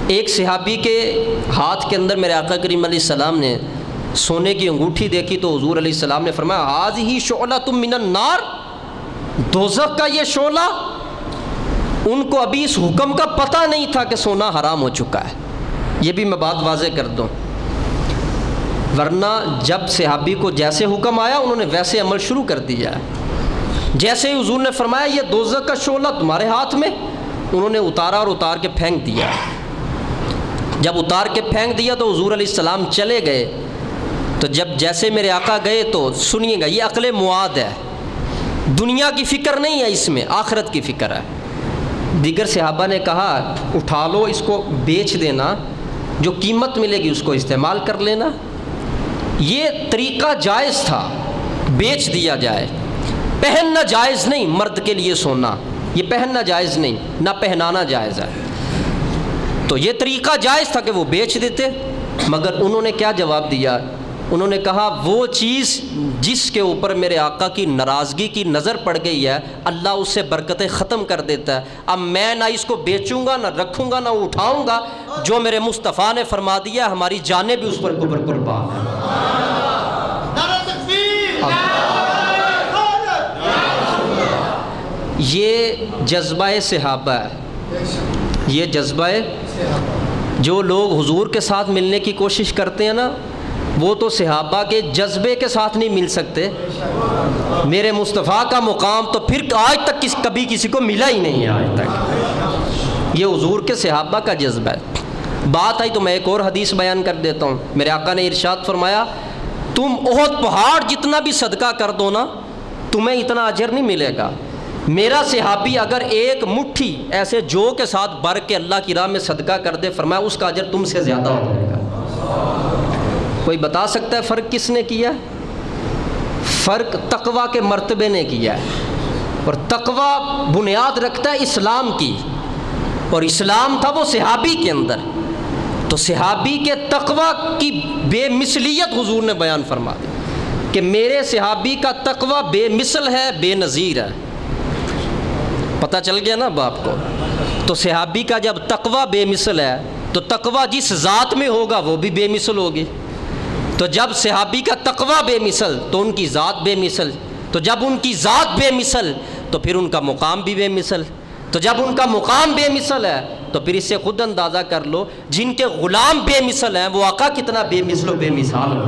Speaker 1: ایک صحابی کے ہاتھ کے اندر میرے آقا کریم علیہ السلام نے سونے کی انگوٹھی دیکھی تو حضور علیہ السلام نے فرمایا ہذہ شعلۃ من النار، دوزخ کا یہ شعلہ. ان کو ابھی اس حکم کا پتہ نہیں تھا کہ سونا حرام ہو چکا ہے. یہ بھی میں بات واضح کر دوں. ورنہ جب صحابی کو جیسے حکم آیا انہوں نے ویسے عمل شروع کر دیا ہے۔ جیسے ہی حضور نے فرمایا یہ دوزخ کا شعلہ تمہارے ہاتھ میں، انہوں نے اتارا اور اتار کے پھینک دیا۔ جب اتار کے پھینک دیا تو حضور علیہ السلام چلے گئے، تو جب جیسے میرے آقا گئے تو سنیے گا، یہ عقل معاد ہے، دنیا کی فکر نہیں ہے اس میں، آخرت کی فکر ہے۔ دیگر صحابہ نے کہا اٹھا لو اس کو، بیچ دینا، جو قیمت ملے گی اس کو استعمال کر لینا۔ یہ طریقہ جائز تھا، بیچ دیا جائے، پہننا جائز نہیں، مرد کے لیے سونا یہ پہننا جائز نہیں، نہ پہنانا جائز ہے، تو یہ طریقہ جائز تھا کہ وہ بیچ دیتے۔ مگر انہوں نے کیا جواب دیا؟ انہوں نے کہا وہ چیز جس کے اوپر میرے آقا کی ناراضگی کی نظر پڑ گئی ہے، اللہ اس سے برکتیں ختم کر دیتا ہے۔ اب میں نہ اس کو بیچوں گا، نہ رکھوں گا، نہ اٹھاؤں گا، جو میرے مصطفیٰ نے فرما دیا، ہماری جانیں بھی اس پر قربان ہیں۔ یہ جذبہ صحابہ ہے، یہ جذبہ، جو لوگ حضور کے ساتھ ملنے کی کوشش کرتے ہیں نا، وہ تو صحابہ کے جذبے کے ساتھ نہیں مل سکتے۔ میرے مصطفیٰ کا مقام تو پھر آج تک کبھی کسی کو ملا ہی نہیں ہے آج تک۔ یہ حضور کے صحابہ کا جذبہ ہے۔ بات آئی تو میں ایک اور حدیث بیان کر دیتا ہوں۔ میرے آقا نے ارشاد فرمایا، تم احد پہاڑ جتنا بھی صدقہ کر دو نا، تمہیں اتنا اجر نہیں ملے گا۔ میرا صحابی اگر ایک مٹھی ایسے جو کے ساتھ بھر کے اللہ کی راہ میں صدقہ کر دے، فرمایا اس کا اجر تم سے زیادہ ہو جائے گا۔ کوئی بتا سکتا ہے فرق کس نے کیا؟ فرق تقویٰ کے مرتبے نے کیا ہے، اور تقویٰ بنیاد رکھتا ہے اسلام کی، اور اسلام تھا وہ صحابی کے اندر، تو صحابی کے تقویٰ کی بے مثلیت حضور نے بیان فرما دی کہ میرے صحابی کا تقویٰ بے مثل ہے، بے نظیر ہے۔ پتہ چل گیا نا باپ کو؟ تو صحابی کا جب تقویٰ بے مثل ہے تو تقویٰ جس ذات میں ہوگا وہ بھی بے مثل ہوگی۔ تو جب صحابی کا تقویٰ بے مثل تو ان کی ذات بے مثل، تو جب ان کی ذات بے مثل تو پھر ان کا مقام بھی بے مثل، تو جب ان کا مقام بے مثل ہے تو پھر اس سے خود اندازہ کر لو جن کے غلام بے مثل ہیں وہ آقا کتنا بے مثل و بے مثال ہو۔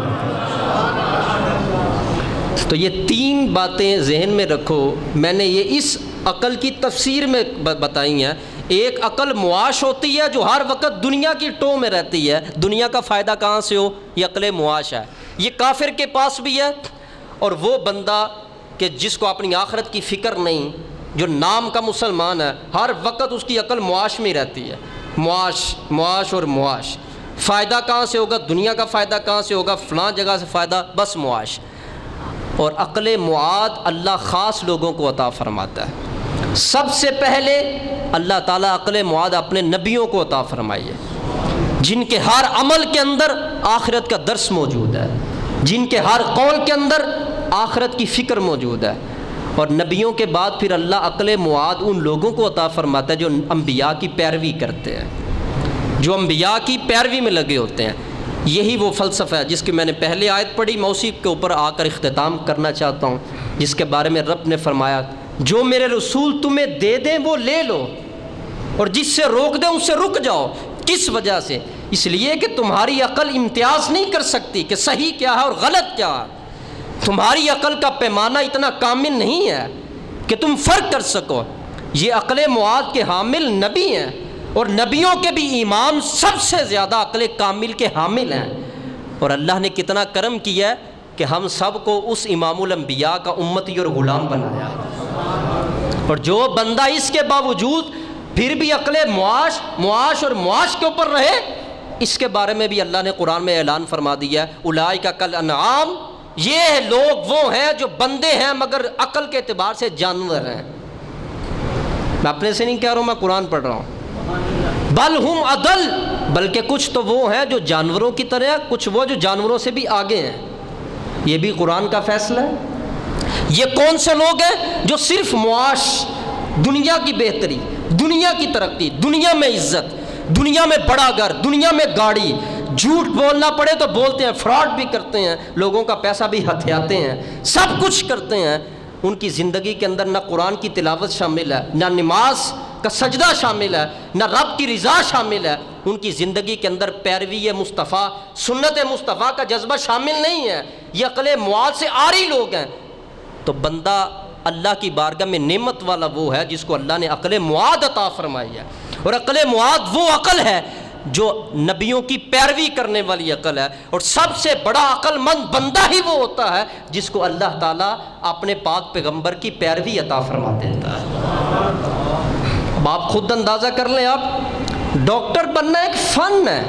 Speaker 1: تو یہ تین باتیں ذہن میں رکھو، میں نے یہ اس عقل کی تفسیر میں بتائی ہیں۔ ایک عقل معاش ہوتی ہے جو ہر وقت دنیا کی ٹو میں رہتی ہے، دنیا کا فائدہ کہاں سے ہو، یہ عقل معاش ہے۔ یہ کافر کے پاس بھی ہے، اور وہ بندہ کہ جس کو اپنی آخرت کی فکر نہیں، جو نام کا مسلمان ہے، ہر وقت اس کی عقل معاش میں رہتی ہے، معاش اور معاش۔ فائدہ کہاں سے ہوگا، دنیا کا فائدہ کہاں سے ہوگا، فلاں جگہ سے فائدہ، بس معاش۔ اور عقل معاد اللہ خاص لوگوں کو عطا فرماتا ہے۔ سب سے پہلے اللہ تعالیٰ عقل معاد اپنے نبیوں کو عطا فرمائی ہے، جن کے ہر عمل کے اندر آخرت کا درس موجود ہے، جن کے ہر قول کے اندر آخرت کی فکر موجود ہے۔ اور نبیوں کے بعد پھر اللہ عقل معاد ان لوگوں کو عطا فرماتا ہے جو انبیاء کی پیروی کرتے ہیں، جو انبیاء کی پیروی میں لگے ہوتے ہیں۔ یہی وہ فلسفہ ہے جس کی میں نے پہلے آیت پڑھی، میں اسی کے اوپر آ کر اختتام کرنا چاہتا ہوں، جس کے بارے میں رب نے فرمایا، جو میرے رسول تمہیں دے دیں وہ لے لو، اور جس سے روک دیں اس سے رک جاؤ۔ کس وجہ سے؟ اس لیے کہ تمہاری عقل امتیاز نہیں کر سکتی کہ صحیح کیا ہے اور غلط کیا ہے۔ تمہاری عقل کا پیمانہ اتنا کامل نہیں ہے کہ تم فرق کر سکو۔ یہ عقل معاد کے حامل نبی ہیں، اور نبیوں کے بھی امام سب سے زیادہ عقل کامل کے حامل ہیں۔ اور اللہ نے کتنا کرم کیا ہے کہ ہم سب کو اس امام الانبیاء کا امتی اور غلام بنایا ہے۔ اور جو بندہ اس کے باوجود پھر بھی عقل معاش اور معاش کے اوپر رہے، اس کے بارے میں بھی اللہ نے قرآن میں اعلان فرما دیا ہے، اولئک کالانعام، یہ لوگ وہ ہیں جو بندے ہیں مگر عقل کے اعتبار سے جانور ہیں۔ میں اپنے سے نہیں کہہ رہا ہوں، میں قرآن پڑھ رہا ہوں۔ بل ہم اضل، بلکہ کچھ تو وہ ہیں جو جانوروں کی طرح، کچھ وہ جو جانوروں سے بھی آگے ہیں۔ یہ بھی قرآن کا فیصلہ ہے۔ یہ کون سے لوگ ہیں جو صرف معاش، دنیا کی بہتری، دنیا کی ترقی، دنیا میں عزت، دنیا میں بڑا گھر، دنیا میں گاڑی، جھوٹ بولنا پڑے تو بولتے ہیں، فراڈ بھی کرتے ہیں، لوگوں کا پیسہ بھی ہتھیاتے ہیں، سب کچھ کرتے ہیں۔ ان کی زندگی کے اندر نہ قرآن کی تلاوت شامل ہے، نہ نماز کا سجدہ شامل ہے، نہ رب کی رضا شامل ہے،
Speaker 2: ان کی زندگی کے اندر پیروی مصطفیٰ، سنت مصطفیٰ کا جذبہ شامل نہیں ہے، یہ عقل معاد سے عاری لوگ ہیں، تو بندہ اللہ کی بارگاہ میں نعمت والا وہ ہے جس کو اللہ نے عقل معاد عطا فرمائی ہے۔ اور عقل معاد وہ عقل ہے جو نبیوں کی پیروی کرنے والی عقل ہے، اور سب سے بڑا عقل مند بندہ ہی وہ ہوتا ہے جس کو اللہ تعالیٰ اپنے پاک پیغمبر کی پیروی عطا فرما دیتا ہے۔ اب آپ خود اندازہ کر لیں، آپ ڈاکٹر بننا ایک فن ہے،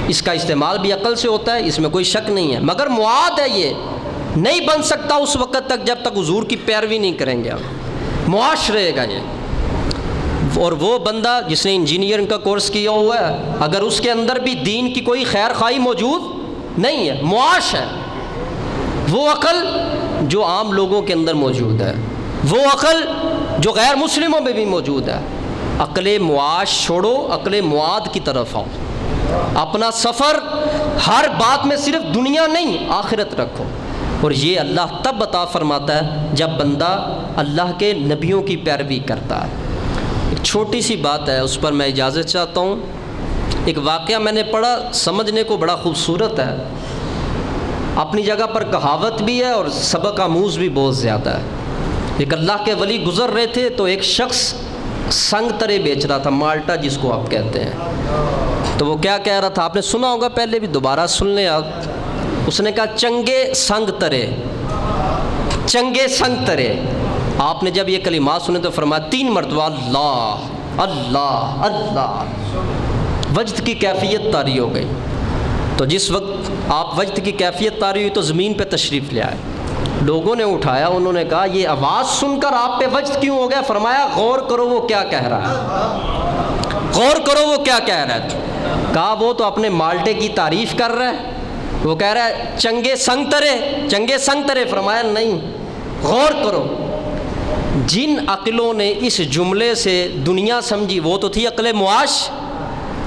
Speaker 2: اس کا استعمال بھی عقل سے ہوتا ہے، اس میں کوئی شک نہیں ہے، مگر معاد ہے، یہ نہیں بن سکتا اس وقت تک جب تک حضور کی پیروی نہیں کریں گے آپ، معاش رہے گا یہ۔ اور وہ بندہ جس نے انجینئرنگ کا کورس کیا ہوا ہے، اگر اس کے اندر بھی دین کی کوئی خیر خواہی موجود نہیں ہے، معاش ہے، وہ عقل جو عام لوگوں کے اندر موجود ہے، وہ عقل جو غیر مسلموں میں بھی موجود ہے۔ عقل معاش چھوڑو، عقل معاد کی طرف آؤ، اپنا سفر ہر بات میں صرف دنیا نہیں آخرت رکھو، اور یہ اللہ تب عطا فرماتا ہے جب بندہ اللہ کے نبیوں کی پیروی کرتا ہے۔ ایک چھوٹی سی بات ہے، اس پر میں اجازت چاہتا ہوں۔ ایک واقعہ میں نے پڑھا، سمجھنے کو بڑا خوبصورت ہے، اپنی جگہ پر کہاوت بھی ہے اور سبق آموز بھی بہت زیادہ ہے۔ ایک اللہ کے ولی گزر رہے تھے تو ایک شخص سنگ ترے بیچ رہا تھا، مالٹا جس کو آپ کہتے ہیں۔ تو وہ کیا کہہ رہا تھا، آپ نے سنا ہوگا پہلے بھی، دوبارہ سن لیں آپ۔ اس نے کہا چنگے سنگ ترے، چنگے سنگ ترے۔ آپ نے جب یہ کلمات سنے تو فرمایا 3 مرتبہ اللہ اللہ اللہ، وجد کی کیفیت طاری ہو گئی۔ تو جس وقت آپ وجد کی کیفیت طاری ہوئی تو زمین پہ تشریف لے آئے، لوگوں نے اٹھایا، انہوں نے کہا یہ آواز سن کر آپ پہ وجد کیوں ہو گیا؟ فرمایا غور کرو وہ کیا کہہ رہا ہے، غور کرو وہ کیا کہہ رہا ہے۔ کہا وہ تو اپنے مالٹے کی تعریف کر رہا ہے، وہ کہہ رہا ہے چنگے سنگ ترے، چنگے سنگ ترے۔ فرمایا نہیں، غور کرو۔ جن عقلوں نے اس جملے سے دنیا سمجھی وہ تو تھی عقل معاش،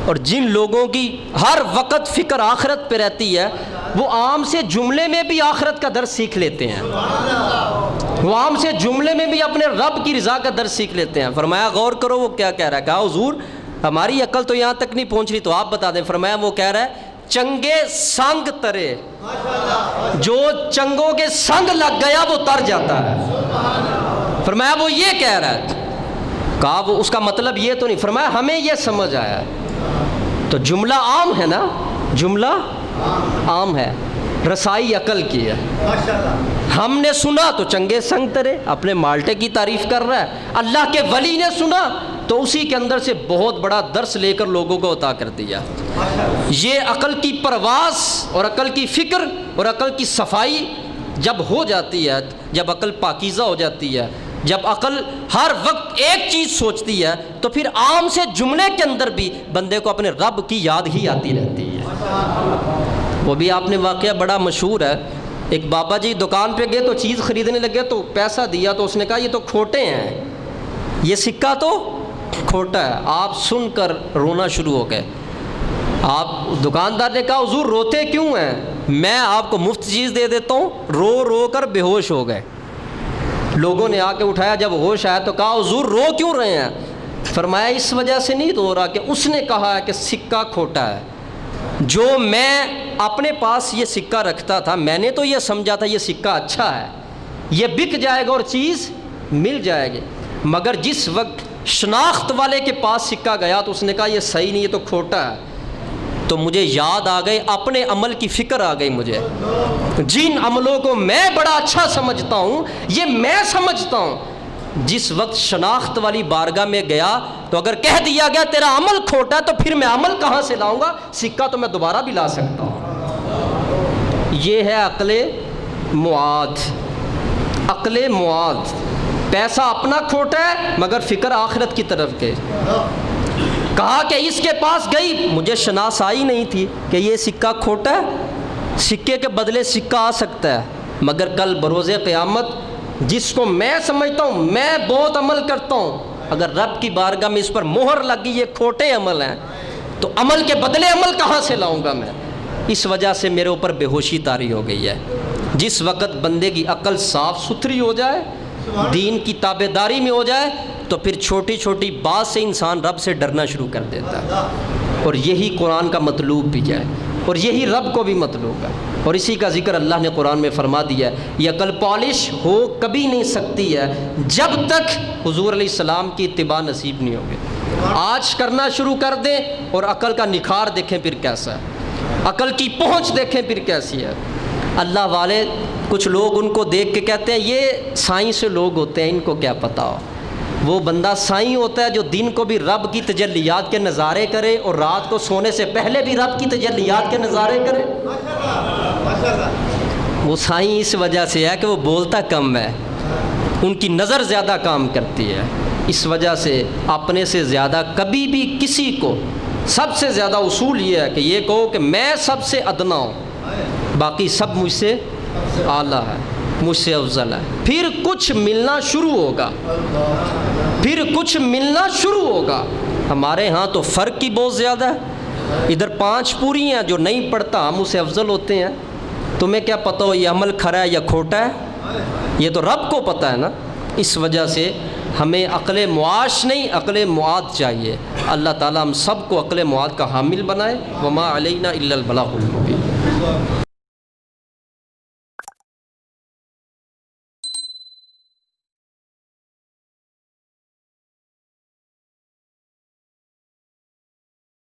Speaker 2: اور جن لوگوں کی ہر وقت فکر آخرت پہ رہتی ہے وہ عام سے جملے میں بھی آخرت کا درس سیکھ لیتے ہیں، وہ عام سے جملے میں بھی اپنے رب کی رضا کا درس سیکھ لیتے ہیں۔ فرمایا غور کرو وہ کیا کہہ رہا ہے۔ کہا حضور ہماری عقل تو یہاں تک نہیں پہنچ رہی، تو آپ بتا دیں۔ فرمایا وہ کہہ رہا ہے چنگے سنگ ترے، جو چنگوں کے سنگ لگ گیا وہ تر جاتا ہے۔ فرمایا وہ یہ کہہ رہا ہے۔ کہا وہ اس کا مطلب یہ تو نہیں۔ فرمایا ہمیں یہ سمجھ آیا۔ تو جملہ عام ہے نا، جملہ عام ہے، رسائی عقل کی ہے۔ ہم نے سنا تو چنگے سنگ ترے، اپنے مالٹے کی تعریف کر رہا ہے۔ اللہ کے ولی نے سنا تو اسی کے اندر سے بہت بڑا درس لے کر لوگوں کو عطا کر دیا۔ یہ عقل کی پرواز اور عقل کی فکر اور عقل کی صفائی جب ہو جاتی ہے، جب عقل پاکیزہ ہو جاتی ہے، جب عقل ہر وقت ایک چیز سوچتی ہے، تو پھر عام سے جملے کے اندر بھی بندے کو اپنے رب کی یاد ہی آتی رہتی ہے۔ وہ بھی آپ نے واقعہ بڑا مشہور ہے، ایک بابا جی دکان پہ گئے تو چیز خریدنے لگے تو پیسہ دیا تو اس نے کہا یہ تو کھوٹے ہیں، یہ سکہ تو کھوٹا ہے۔ آپ سن کر رونا شروع ہو گئے۔ آپ دکاندار نے کہا حضور روتے کیوں ہیں؟ میں آپ کو مفت چیز دے دیتا ہوں۔ رو رو کر بے ہوش ہو گئے۔ لوگوں نے آ کے اٹھایا، جب ہوش آیا تو کہا حضور رو کیوں رہے ہیں؟ فرمایا اس وجہ سے نہیں رو رہا کہ اس نے کہا ہے کہ سکہ کھوٹا ہے۔ جو میں اپنے پاس یہ سکہ رکھتا تھا، میں نے تو یہ سمجھا تھا یہ سکہ اچھا ہے، یہ بک جائے گا اور چیز مل جائے گی، مگر جس وقت شناخت والے کے پاس سکہ گیا تو اس نے کہا یہ صحیح نہیں، یہ تو کھوٹا ہے۔ تو مجھے یاد آ گئی، اپنے عمل کی فکر آ گئی مجھے۔ جن عملوں کو میں بڑا اچھا سمجھتا ہوں، یہ میں سمجھتا ہوں، جس وقت شناخت والی بارگاہ میں گیا تو اگر کہہ دیا گیا تیرا عمل کھوٹا ہے تو پھر میں عمل کہاں سے لاؤں گا؟ سکہ تو میں دوبارہ بھی لا سکتا ہوں۔ یہ ہے عقل معاد۔ عقل معاد، پیسہ اپنا کھوٹا ہے مگر فکر آخرت کی طرف کے۔ کہا کہ اس کے پاس گئی، مجھے شناسائی نہیں تھی کہ یہ سکہ کھوٹا ہے، سکے کے بدلے سکہ آ سکتا ہے، مگر کل بروز قیامت جس کو میں سمجھتا ہوں میں بہت عمل کرتا ہوں، اگر رب کی بارگاہ میں اس پر مہر لگی یہ کھوٹے عمل ہیں تو عمل کے بدلے عمل کہاں سے لاؤں گا میں؟ اس وجہ سے میرے اوپر بے ہوشی طاری ہو گئی ہے۔ جس وقت بندے کی عقل صاف ستھری ہو جائے، دین کی تابع داری میں ہو جائے، تو پھر چھوٹی چھوٹی بات سے انسان رب سے ڈرنا شروع کر دیتا ہے۔
Speaker 1: اور یہی قرآن کا مطلوب بھی ہے، اور یہی رب کو بھی مطلوب ہے، اور اسی کا ذکر اللہ نے قرآن میں فرما دیا ہے، یہ عقل پالش ہو کبھی نہیں سکتی ہے جب تک حضور علیہ السلام کی اتباع نصیب نہیں ہوگی۔ آج کرنا شروع کر دیں اور عقل کا نکھار دیکھیں پھر کیسا ہے، عقل کی پہنچ دیکھیں پھر کیسی ہے۔ اللہ والے کچھ لوگ ان کو دیکھ کے کہتے ہیں یہ سائنس لوگ ہوتے ہیں، ان کو کیا پتہ ہو۔ وہ بندہ سائیں ہوتا ہے جو دن کو بھی رب کی تجلیات کے نظارے کرے اور رات کو سونے سے پہلے بھی رب کی تجلیات کے نظارے کرے۔ وہ سائیں اس وجہ سے ہے کہ وہ بولتا کم ہے، ان کی نظر زیادہ کام کرتی ہے، اس وجہ سے اپنے سے زیادہ کبھی بھی کسی کو، سب سے زیادہ اصول یہ ہے کہ یہ کہو کہ میں سب سے ادنا ہوں، باقی سب مجھ سے اعلیٰ ہے، مجھ سے افضل ہے۔ پھر کچھ ملنا شروع ہوگا، پھر کچھ ملنا شروع ہوگا۔ ہمارے ہاں تو فرق ہی بہت زیادہ ہے، ادھر 5 پوری ہیں، جو نہیں پڑھتا ہم اسے افضل ہوتے ہیں۔ تمہیں کیا پتہ ہو یہ عمل کھرا ہے یا کھوٹا ہے، یہ تو رب کو پتہ ہے نا۔ اس وجہ سے ہمیں عقل معاش نہیں، عقل معاد چاہیے۔ اللہ تعالیٰ ہم سب کو عقل معاد کا حامل بنائے۔ وما علینا الا البلاغ المبین۔